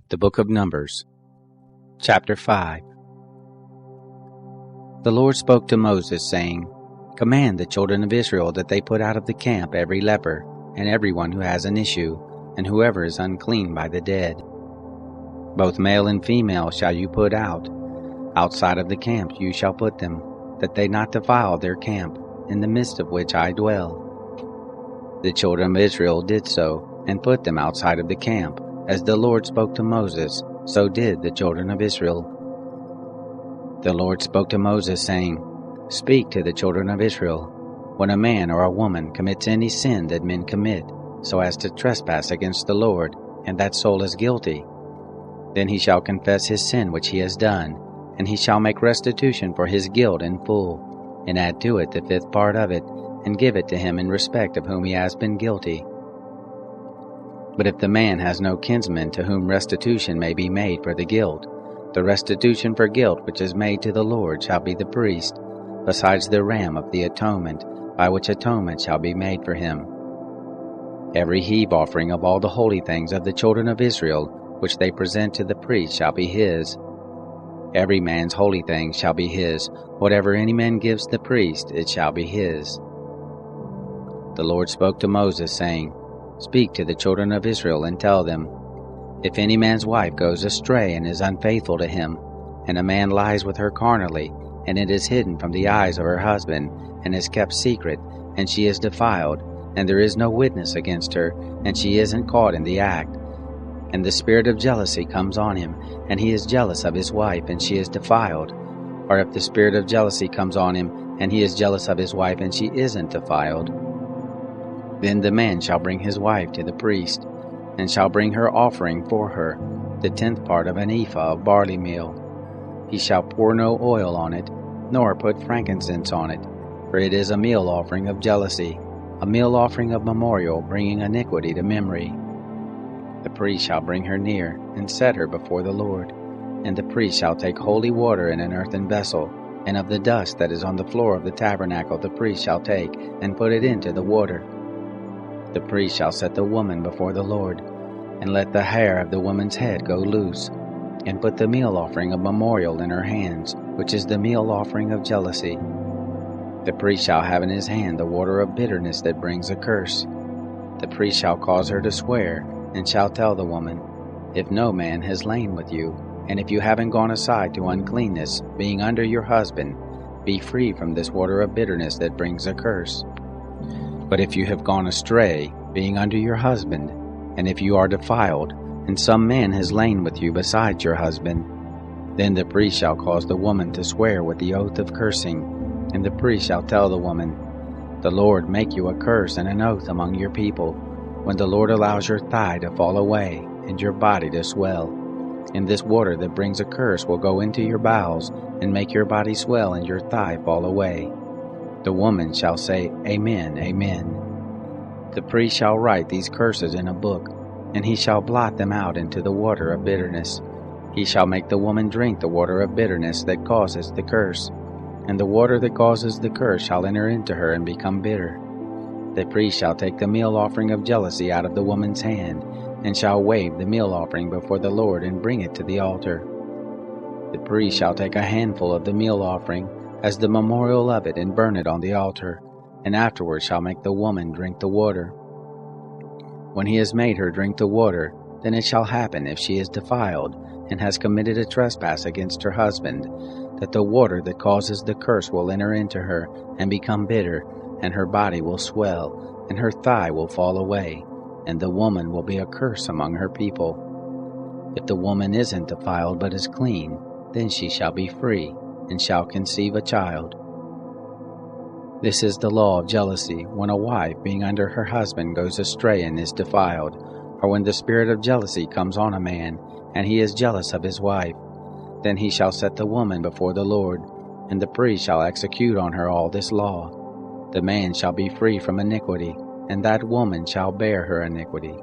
The Book of Numbers, Chapter 5. The Lord spoke to Moses, saying, Command the children of Israel that they put out of the camp every leper, and everyone who has an issue, and whoever is unclean by the dead. Both male and female shall you put out. Outside of the camp you shall put them, that they not defile their camp, in the midst of which I dwell. The children of Israel did so, and put them outside of the camp. As the Lord spoke to Moses, so did the children of Israel. The Lord spoke to Moses, saying, Speak to the children of Israel. When a man or a woman commits any sin that men commit, so as to trespass against the Lord, and that soul is guilty, then he shall confess his sin which he has done, and he shall make restitution for his guilt in full, and add to it the fifth part of it, and give it to him in respect of whom he has been guilty. But if the man has no kinsman to whom restitution may be made for the guilt, the restitution for guilt which is made to the Lord shall be the priest, besides the ram of the atonement, by which atonement shall be made for him. Every heave offering of all the holy things of the children of Israel, which they present to the priest, shall be his. Every man's holy thing shall be his. Whatever any man gives the priest, it shall be his. The Lord spoke to Moses, saying, Speak to the children of Israel, and tell them, If any man's wife goes astray and is unfaithful to him, and a man lies with her carnally, and it is hidden from the eyes of her husband, and is kept secret, and she is defiled, and there is no witness against her, and she isn't caught in the act, and the spirit of jealousy comes on him, and he is jealous of his wife, and she is defiled, or if the spirit of jealousy comes on him, and he is jealous of his wife, and she isn't defiled, then the man shall bring his wife to the priest, and shall bring her offering for her, the 10th part of an ephah of barley meal. He shall pour no oil on it, nor put frankincense on it, for it is a meal offering of jealousy, a meal offering of memorial, bringing iniquity to memory. The priest shall bring her near, and set her before the Lord. And the priest shall take holy water in an earthen vessel, and of the dust that is on the floor of the tabernacle the priest shall take, and put it into the water. The priest shall set the woman before the Lord, and let the hair of the woman's head go loose, and put the meal offering of memorial in her hands, which is the meal offering of jealousy. The priest shall have in his hand the water of bitterness that brings a curse. The priest shall cause her to swear, and shall tell the woman, If no man has lain with you, and if you haven't gone aside to uncleanness, being under your husband, be free from this water of bitterness that brings a curse. But if you have gone astray, being under your husband, and if you are defiled, and some man has lain with you besides your husband, then the priest shall cause the woman to swear with the oath of cursing, and the priest shall tell the woman, The Lord make you a curse and an oath among your people, when the Lord allows your thigh to fall away, and your body to swell. And this water that brings a curse will go into your bowels, and make your body swell and your thigh fall away. The woman shall say, Amen, Amen. The priest shall write these curses in a book, and he shall blot them out into the water of bitterness. He shall make the woman drink the water of bitterness that causes the curse, and the water that causes the curse shall enter into her and become bitter. The priest shall take the meal offering of jealousy out of the woman's hand, and shall wave the meal offering before the Lord and bring it to the altar. The priest shall take a handful of the meal offering, as the memorial of it, and burn it on the altar, and afterward shall make the woman drink the water. When he has made her drink the water, then it shall happen, if she is defiled, and has committed a trespass against her husband, that the water that causes the curse will enter into her, and become bitter, and her body will swell, and her thigh will fall away, and the woman will be a curse among her people. If the woman isn't defiled but is clean, then she shall be free, and shall conceive a child. This is the law of jealousy, when a wife, being under her husband, goes astray and is defiled, or when the spirit of jealousy comes on a man, and he is jealous of his wife. Then he shall set the woman before the Lord, and the priest shall execute on her all this law. The man shall be free from iniquity, and that woman shall bear her iniquity.